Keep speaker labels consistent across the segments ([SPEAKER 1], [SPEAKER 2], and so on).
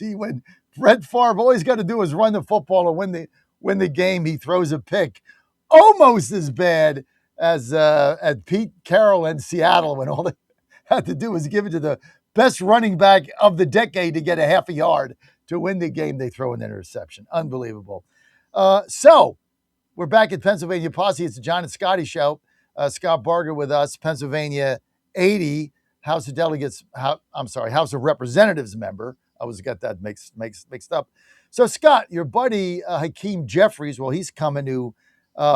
[SPEAKER 1] when Brett Favre, all he's got to do is run the football and win the game. He throws a pick, almost as bad as at Pete Carroll in Seattle when all they had to do was give it to the best running back of the decade to get a half a yard to win the game. They throw an interception. Unbelievable. So we're back at Pennsylvania Posse. It's the John and Scotty show. Scott Barger with us, Pennsylvania 80 House of Delegates. House of Representatives member. I always got that mixed up. So Scott, your buddy Hakeem Jeffries, well, he's coming to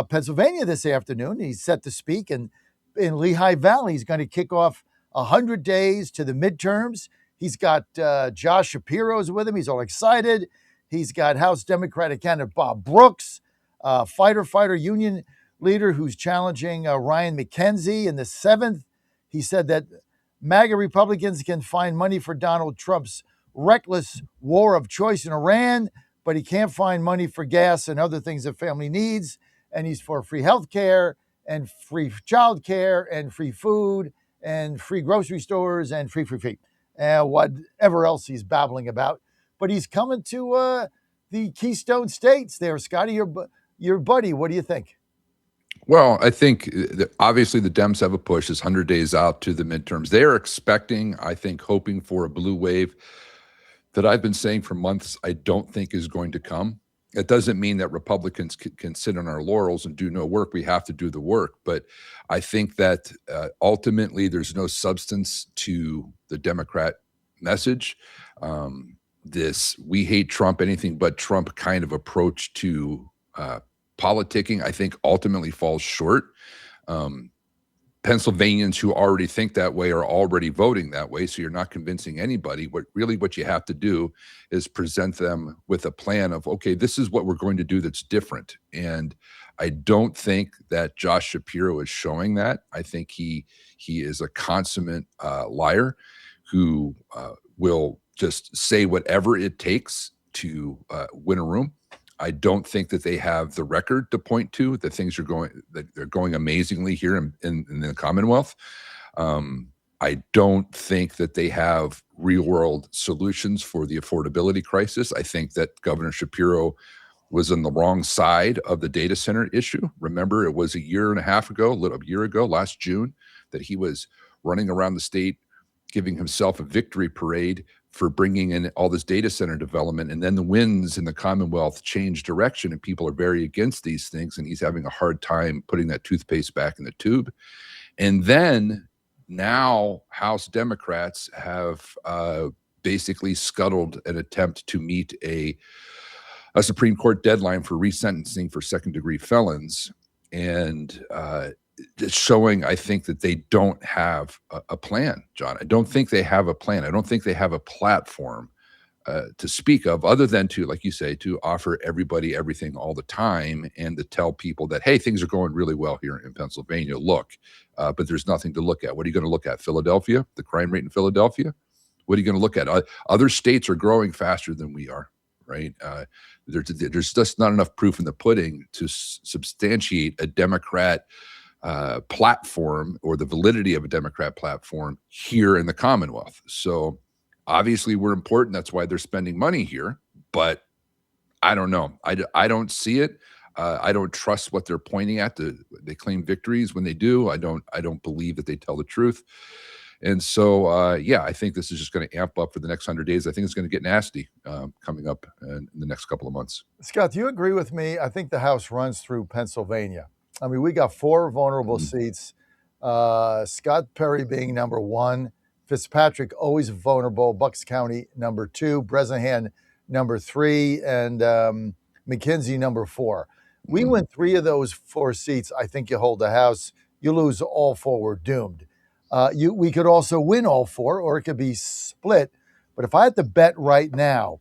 [SPEAKER 1] Pennsylvania this afternoon. He's set to speak in Lehigh Valley. He's going to kick off 100 days to the midterms. He's got Josh Shapiro's with him. He's all excited. He's got House Democratic candidate Bob Brooks, fighter union leader who's challenging Ryan McKenzie in the 7th. He said that MAGA Republicans can find money for Donald Trump's reckless war of choice in Iran, but he can't find money for gas and other things that family needs. And he's for free health care and free child care and free food and free grocery stores and free, and whatever else he's babbling about. But he's coming to the Keystone States there. Scotty, your buddy, what do you think?
[SPEAKER 2] Well, I think obviously the Dems have a push. It's 100 days out to the midterms. They're expecting, I think, hoping for a blue wave that I've been saying for months I don't think is going to come. It doesn't mean that Republicans can sit on our laurels and do no work. We have to do the work. But I think that ultimately there's no substance to the Democrat message. This we hate Trump, anything but Trump kind of approach to politicking, I think ultimately falls short. Pennsylvanians who already think that way are already voting that way, so you're not convincing anybody. What you have to do is present them with a plan of, okay, this is what we're going to do that's different. And I don't think that Josh Shapiro is showing that. I think he is a consummate liar who will just say whatever it takes to win a room. I don't think that they have the record to point to that they're going amazingly here in the Commonwealth. I don't think that they have real world solutions for the affordability crisis. I think that Governor Shapiro was on the wrong side of the data center issue. Remember, it was a year ago, last June, that he was running around the state giving himself a victory parade for bringing in all this data center development. And then the winds in the Commonwealth change direction and people are very against these things. And he's having a hard time putting that toothpaste back in the tube. And then now House Democrats have basically scuttled an attempt to meet a Supreme Court deadline for resentencing for second-degree felons. And it's showing, I think, that they don't have a plan, John. I don't think they have a plan. I don't think they have a platform to speak of other than to, like you say, to offer everybody everything all the time and to tell people that, hey, things are going really well here in Pennsylvania. Look, but there's nothing to look at. What are you going to look at? Philadelphia, the crime rate in Philadelphia? What are you going to look at? Other states are growing faster than we are, right? There's just not enough proof in the pudding to substantiate a Democrat platform or the validity of a Democrat platform here in the Commonwealth. So obviously we're important. That's why they're spending money here. But I don't know. I don't see it. I don't trust what they're pointing at. They claim victories when they do. I don't believe that they tell the truth. And so, I think this is just going to amp up for the next 100 days. I think it's going to get nasty coming up in the next couple of months.
[SPEAKER 1] Scott, do you agree with me? I think the House runs through Pennsylvania. I mean, we got 4 vulnerable seats. Scott Perry being number 1, Fitzpatrick always vulnerable, Bucks County number 2, Bresnahan number 3, and McKenzie number 4. We win 3 of those 4 seats. I think you hold the House. You lose all 4, we're doomed. We could also win all 4, or it could be split. But if I had to bet right now,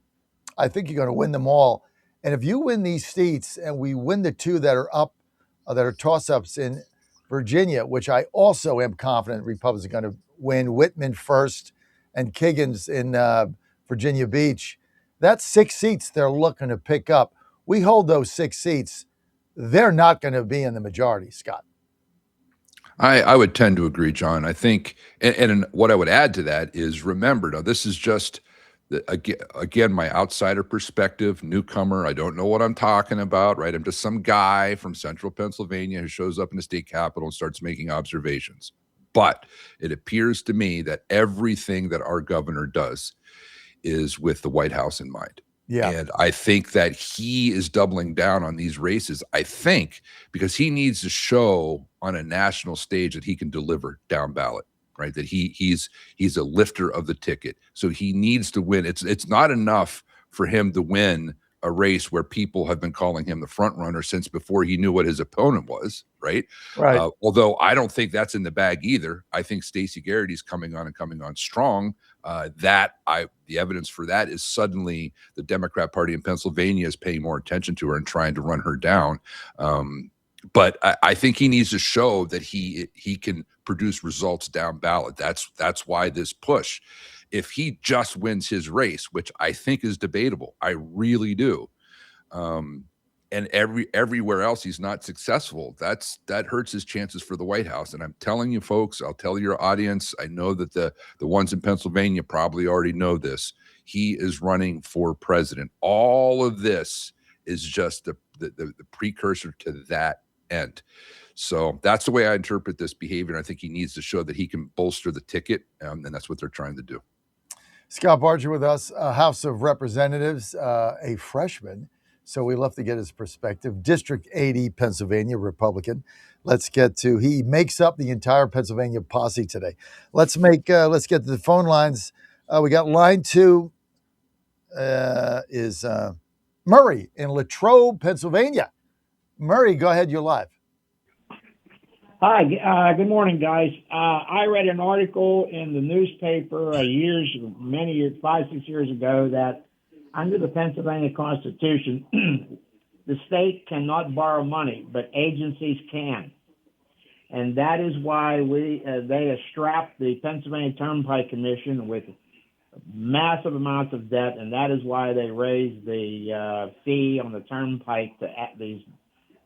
[SPEAKER 1] I think you're going to win them all. And if you win these seats and we win the 2 that are up, that are toss-ups in Virginia, which I also am confident Republicans are going to win, Whitman first and Kiggins in Virginia Beach. That's 6 seats they're looking to pick up. We hold those 6 seats. They're not going to be in the majority, Scott.
[SPEAKER 2] I would tend to agree, John. I think, and what I would add to that is, remember, now this is just Again, my outsider perspective, newcomer, I don't know what I'm talking about, right? I'm just some guy from central Pennsylvania who shows up in the state capitol and starts making observations. But it appears to me that everything that our governor does is with the White House in mind.
[SPEAKER 1] Yeah.
[SPEAKER 2] And I think that he is doubling down on these races, I think, because he needs to show on a national stage that he can deliver down ballot, right? That he's a lifter of the ticket. So he needs to win. It's not enough for him to win a race where people have been calling him the front runner since before he knew what his opponent was, right?
[SPEAKER 1] Right.
[SPEAKER 2] Although I don't think that's in the bag either. I think Stacey Garrity's coming on strong. The evidence for that is suddenly the Democrat Party in Pennsylvania is paying more attention to her and trying to run her down. But I think he needs to show that he can produce results down ballot. That's why this push. If he just wins his race, which I think is debatable, I really do, and everywhere else he's not successful, that hurts his chances for the White House. And I'm telling you, folks, I'll tell your audience, I know that the ones in Pennsylvania probably already know this. He is running for president. All of this is just the precursor to that end. So that's the way I interpret this behavior. I think he needs to show that he can bolster the ticket, and that's what they're trying to do.
[SPEAKER 1] Scott Barger with us, House of Representatives, a freshman. So we love to get his perspective. District 80, Pennsylvania, Republican. Let's get to, he makes up the entire Pennsylvania posse today. Let's get to the phone lines. We got line 2 is Murray in Latrobe, Pennsylvania. Murray, go ahead. You're live.
[SPEAKER 3] Hi, good morning, guys. I read an article in the newspaper many years, 5-6 years ago, that under the Pennsylvania Constitution, the state cannot borrow money, but agencies can. And that is why they have strapped the Pennsylvania Turnpike Commission with massive amounts of debt, and that is why they raised the fee on the turnpike to these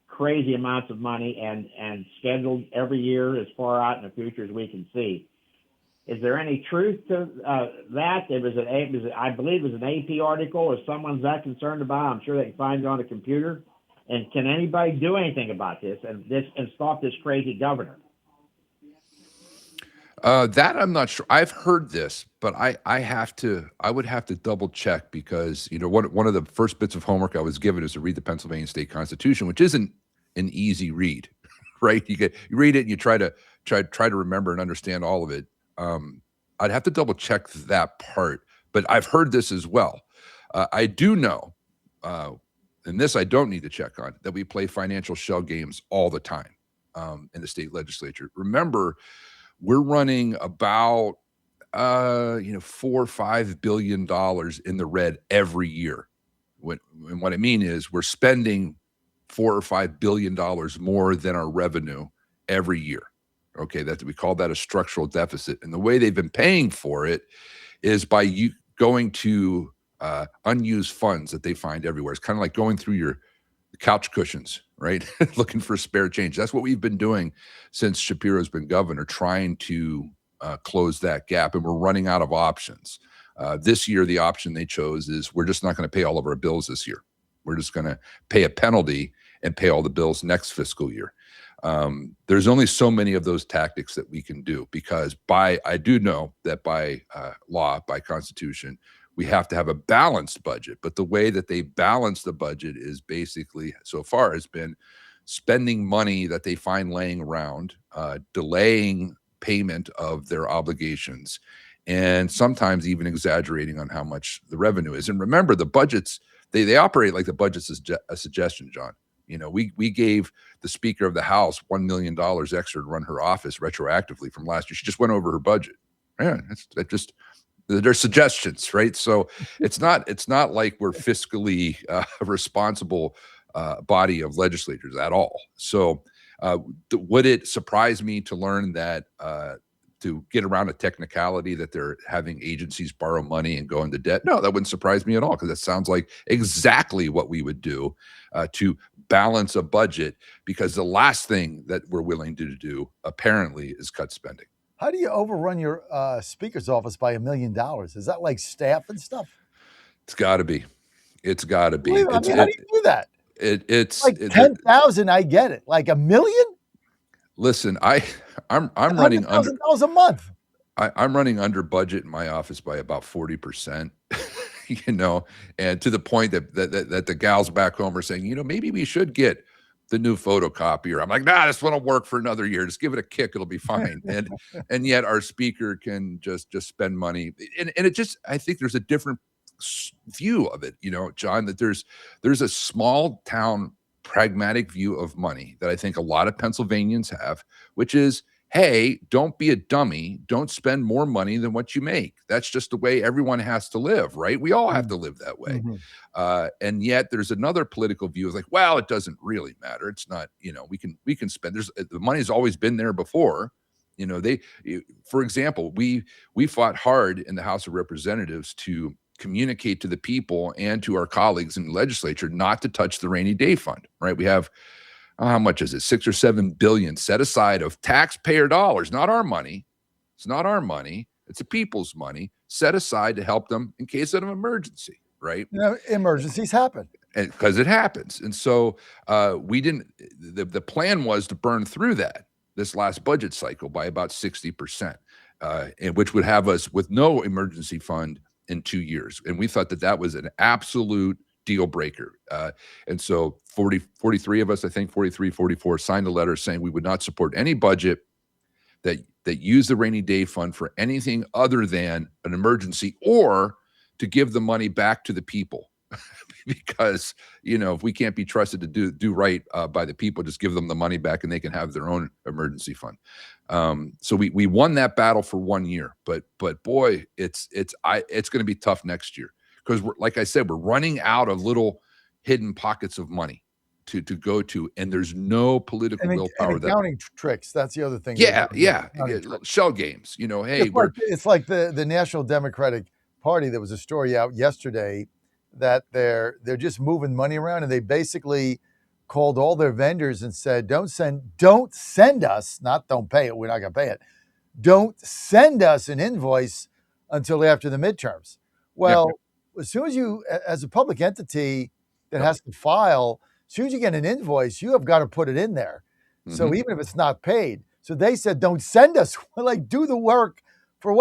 [SPEAKER 3] crazy amounts of money and scheduled every year as far out in the future as we can see. Is there any truth to that? I believe it was an AP article, or someone's that concerned about it. I'm sure they can find it on a computer. And can anybody do anything about this and stop this crazy governor?
[SPEAKER 2] That I'm not sure. I've heard this, but I would have to double check, because one of the first bits of homework I was given is to read the Pennsylvania State Constitution, which isn't an easy read, right? You read it and you try to remember and understand all of it. I'd have to double check that part, but I've heard this as well. I do know, and this I don't need to check on, that we play financial shell games all the time in the state legislature. Remember, we're running about $4 or $5 billion in the red every year. And what I mean is we're spending $4 or $5 billion more than our revenue every year. Okay, we call that a structural deficit. And the way they've been paying for it is by going to unused funds that they find everywhere. It's kind of like going through your couch cushions, right? Looking for spare change. That's what we've been doing since Shapiro's been governor, trying to close that gap. And we're running out of options. This year, the option they chose is we're just not going to pay all of our bills this year. We're just going to pay a penalty and pay all the bills next fiscal year. There's only so many of those tactics that we can do, because I do know that by law, by Constitution, we have to have a balanced budget. But the way that they balance the budget is basically, so far, has been spending money that they find laying around, delaying payment of their obligations, and sometimes even exaggerating on how much the revenue is. And remember, the budgets, they operate like the budget's a suggestion, John. We gave the Speaker of the House $1 million extra to run her office retroactively from last year. She just went over her budget. Yeah, they're suggestions, right? So it's not like we're fiscally responsible body of legislators at all. So would it surprise me to learn that to get around a technicality that they're having agencies borrow money and go into debt? No, that wouldn't surprise me at all, because that sounds like exactly what we would do to balance a budget, because the last thing that we're willing to do, apparently, is cut spending.
[SPEAKER 1] How do you overrun your speaker's office by $1 million? Is that like staff and stuff?
[SPEAKER 2] It's got to be. It's got to be.
[SPEAKER 1] I mean, how do you do that?
[SPEAKER 2] It's
[SPEAKER 1] Like 10,000, I get it. Like $1 million?
[SPEAKER 2] Listen, I'm running under
[SPEAKER 1] $100,000 a month.
[SPEAKER 2] I'm running under budget in my office by about 40%, you know, and to the point that the gals back home are saying, you know, maybe we should get the new photocopier. I'm like, nah, this one will work for another year. Just give it a kick, it'll be fine. And yet our speaker can just spend money, and it just, I think there's a different view of it, you know, John, that there's a small town pragmatic view of money that I think a lot of Pennsylvanians have, which is, hey, don't be a dummy. Don't spend more money than what you make. That's just the way everyone has to live, right? We all have to live that way. And yet there's another political view is like, well, it doesn't really matter. It's not, you know, we can spend, the money's always been there before. You know, for example, we fought hard in the House of Representatives to communicate to the people and to our colleagues in the legislature not to touch the rainy day fund, right? We have, how much is it? 6 or 7 billion set aside of taxpayer dollars, not our money. It's not our money. It's the people's money set aside to help them in case of an emergency, right?
[SPEAKER 1] You know, emergencies happen.
[SPEAKER 2] And because it happens. And so we didn't, the plan was to burn through that this last budget cycle by about 60%, and which would have us with no emergency fund in 2 years. And we thought that was an absolute deal breaker. And so 43 of us, I think 43, 44 signed a letter saying we would not support any budget that used the rainy day fund for anything other than an emergency or to give the money back to the people. Because, you know, if we can't be trusted to do right by the people, just give them the money back and they can have their own emergency fund. So we won that battle for 1 year, but boy, it's going to be tough next year. Because like I said, we're running out of little hidden pockets of money to go to, and there's no political willpower.
[SPEAKER 1] And accounting tricks. That's the other thing.
[SPEAKER 2] Yeah. Shell games. You know, hey,
[SPEAKER 1] it's like the National Democratic Party. There was a story out yesterday that they're just moving money around, and they basically called all their vendors and said, "Don't send us, not don't pay it. We're not going to pay it. Don't send us an invoice until after the midterms." Well. Yep. As soon as you, as a public entity that has to file, as soon as you get an invoice, you have got to put it in there. So even if it's not paid. So they said, don't send us, like do the work for,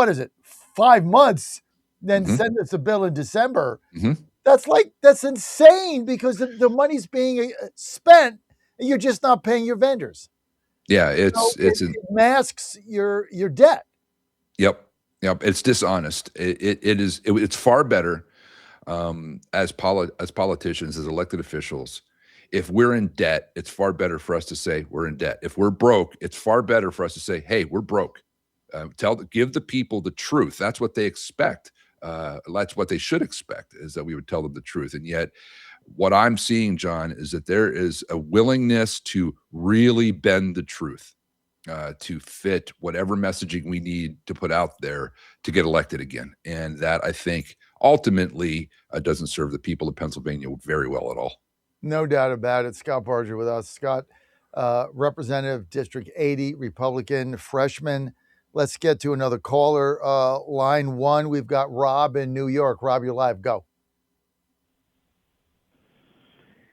[SPEAKER 1] 5 months, then send us a bill in December. That's insane because the money's being spent and you're just not paying your vendors.
[SPEAKER 2] Yeah, it
[SPEAKER 1] masks your debt.
[SPEAKER 2] Yep. It's dishonest. It's far better. As politicians, as elected officials, if we're in debt, it's far better for us to say we're in debt. If we're broke, it's far better for us to say, hey, we're broke. Give the people the truth. That's what they expect. That's what they should expect, is that we would tell them the truth. And yet what I'm seeing, John, is that there is a willingness to really bend the truth to fit whatever messaging we need to put out there to get elected again. And that, I think, ultimately doesn't serve the people of Pennsylvania very well at all.
[SPEAKER 1] No doubt about it. Scott Barger with us. Scott, Representative District 80, Republican, freshman. Let's get to another caller. Line 1, we've got Rob in New York. Rob, you're live. Go.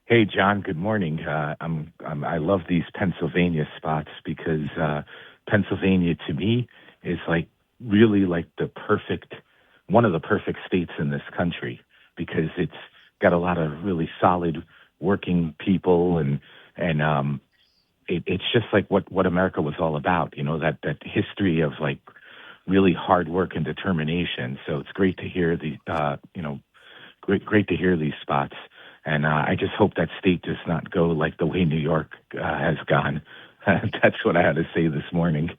[SPEAKER 4] Hey, John, good morning. I love these Pennsylvania spots because Pennsylvania, to me, is really one of the perfect states in this country because it's got a lot of really solid working people and it's just like what America was all about, you know, that history of really hard work and determination. So it's great to hear great to hear these spots. And I just hope that state does not go like the way New York has gone. That's what I had to say this morning.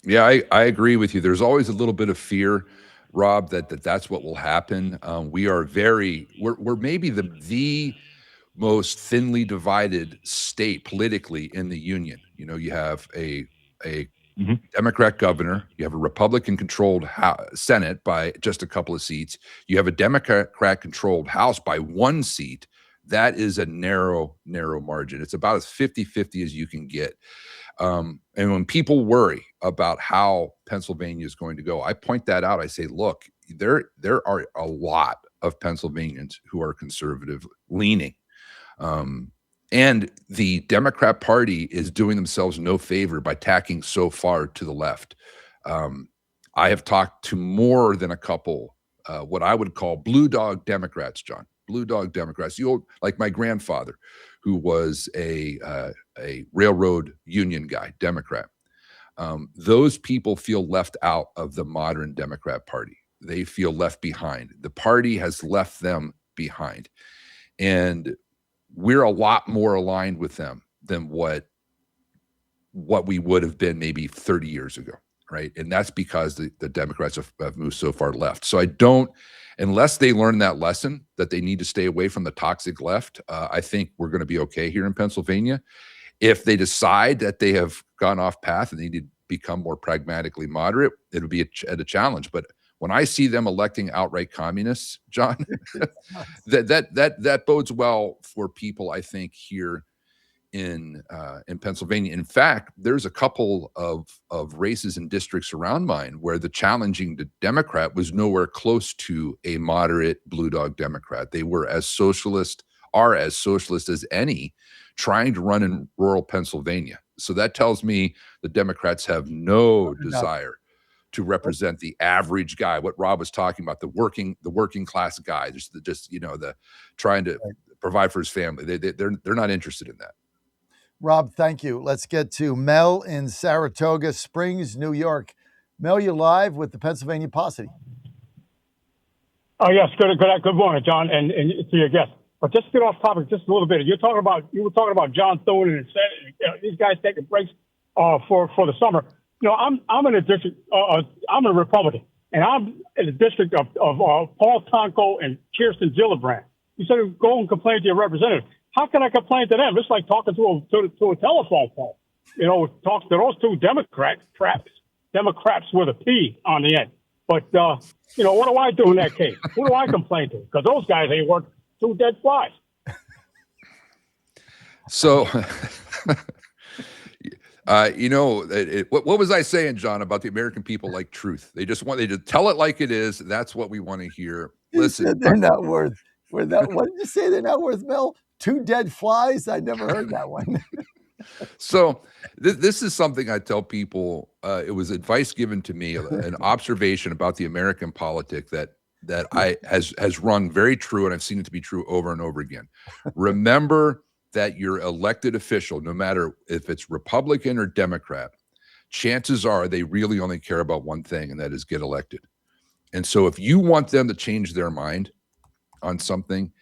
[SPEAKER 2] Yeah, I agree with you. There's always a little bit of fear, Rob, that's what will happen. We're maybe the most thinly divided state politically in the union. You know, you have a Democrat governor, you have a Republican-controlled Senate by just a couple of seats, you have a Democrat-controlled House by 1 seat. That is a narrow margin. It's about as 50-50 as you can get. And when people worry about how Pennsylvania is going to go, I point that out. I say, look, there are a lot of Pennsylvanians who are conservative leaning. And the Democrat Party is doing themselves no favor by tacking so far to the left. I have talked to more than a couple, what I would call blue dog Democrats, John. Blue dog Democrats, like my grandfather, who was a railroad union guy, Democrat. Those people feel left out of the modern Democrat Party. They feel left behind. The party has left them behind. And we're a lot more aligned with them than what we would have been maybe 30 years ago, right? And that's because the Democrats have moved so far left. So I don't, unless they learn that lesson that they need to stay away from the toxic left, I think we're going to be okay here in Pennsylvania. If they decide that they have gone off path and they need to become more pragmatically moderate, it'll be a challenge. But when I see them electing outright communists, John, that bodes well for people, I think, here in Pennsylvania. In fact, there's a couple of races and districts around mine where the challenging Democrat was nowhere close to a moderate blue dog Democrat. They were as socialist as any, trying to run in rural Pennsylvania. So that tells me the Democrats have no desire to represent the average guy, what Rob was talking about, the working class guy, just the trying to provide for his family. They're not interested in that.
[SPEAKER 1] Rob, thank you. Let's get to Mel in Saratoga Springs, New York. Mel, you're live with the Pennsylvania Posse.
[SPEAKER 5] Oh, yes. Good morning, John, and to your guest. But just to get off topic just a little bit, you were talking about John Thune and these guys taking breaks for the summer. You know, I'm in a district. I'm a Republican, and I'm in the district of Paul Tonko and Kirsten Gillibrand. You said go and complain to your representative. How can I complain to them? It's like talking to a telephone pole. You know, talk to those two Democrats with a P on the end. But you know, what do I do in that case? Who do I complain to? Because those guys ain't worth two dead flies.
[SPEAKER 2] So. You know, what was I saying, John, about the American people like truth? They just want to tell it like it is. That's what we want to hear. Listen,
[SPEAKER 1] they're not worth. What did you say? They're not worth, Mel? Two dead flies? I never heard that one.
[SPEAKER 2] So this is something I tell people. It was advice given to me, an observation about the American politic that has rung very true, and I've seen it to be true over and over again. Remember that your elected official, no matter if it's Republican or Democrat, chances are they really only care about one thing, and that is get elected. And so if you want them to change their mind on something,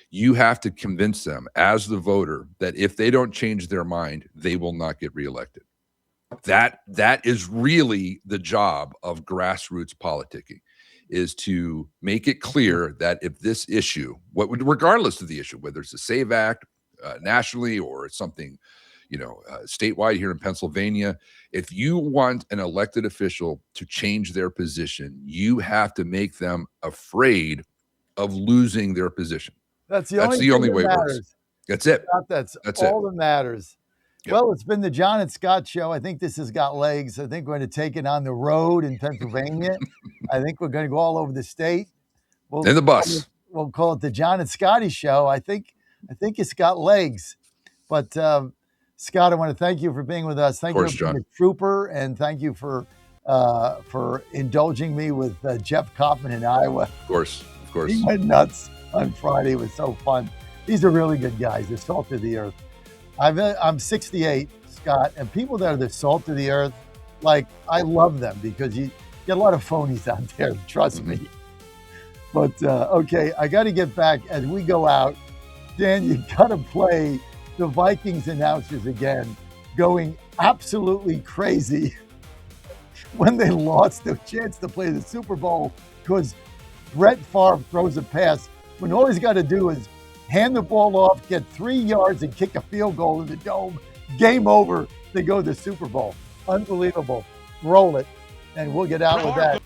[SPEAKER 2] you have to convince them as the voter that if they don't change their mind, they will not get reelected. That is really the job of grassroots politicking, is to make it clear that if this issue, regardless of the issue, whether it's the SAVE Act, nationally, or it's something, statewide here in Pennsylvania, if you want an elected official to change their position, you have to make them afraid of losing their position.
[SPEAKER 1] That's the only way it works.
[SPEAKER 2] That's it.
[SPEAKER 1] That's all that matters. Yep. Well, it's been the John and Scott show. I think this has got legs. I think we're going to take it on the road in Pennsylvania. I think we're going to go all over the state.
[SPEAKER 2] In the bus.
[SPEAKER 1] We'll call it the John and Scotty show. I think it's got legs. But Scott, I want to thank you for being with us. Thank you for being a trooper, and thank you for indulging me with Jeff Kaufman in Iowa.
[SPEAKER 2] Of course.
[SPEAKER 1] He went nuts on Friday. It was so fun. These are really good guys. They're salt of the earth. I'm 68, Scott, and people that are the salt of the earth, like, I love them because you get a lot of phonies out there. Trust me. But okay, I got to get back as we go out. Dan, you got to play the Vikings announcers again, going absolutely crazy when they lost their chance to play the Super Bowl because Brett Favre throws a pass when all he's got to do is hand the ball off, get 3 yards, and kick a field goal in the dome. Game over. They go to the Super Bowl. Unbelievable. Roll it, and we'll get out with that.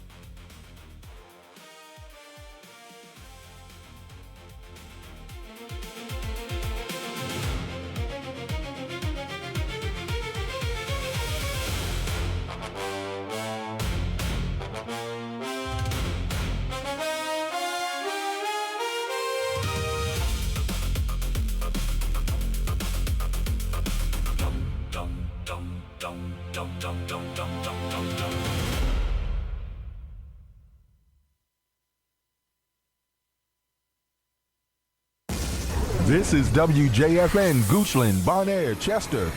[SPEAKER 6] This is WJFN Goochland, Bonaire, Chester,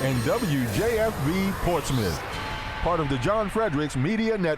[SPEAKER 6] and WJFB Portsmouth, part of the John Fredericks Media Network.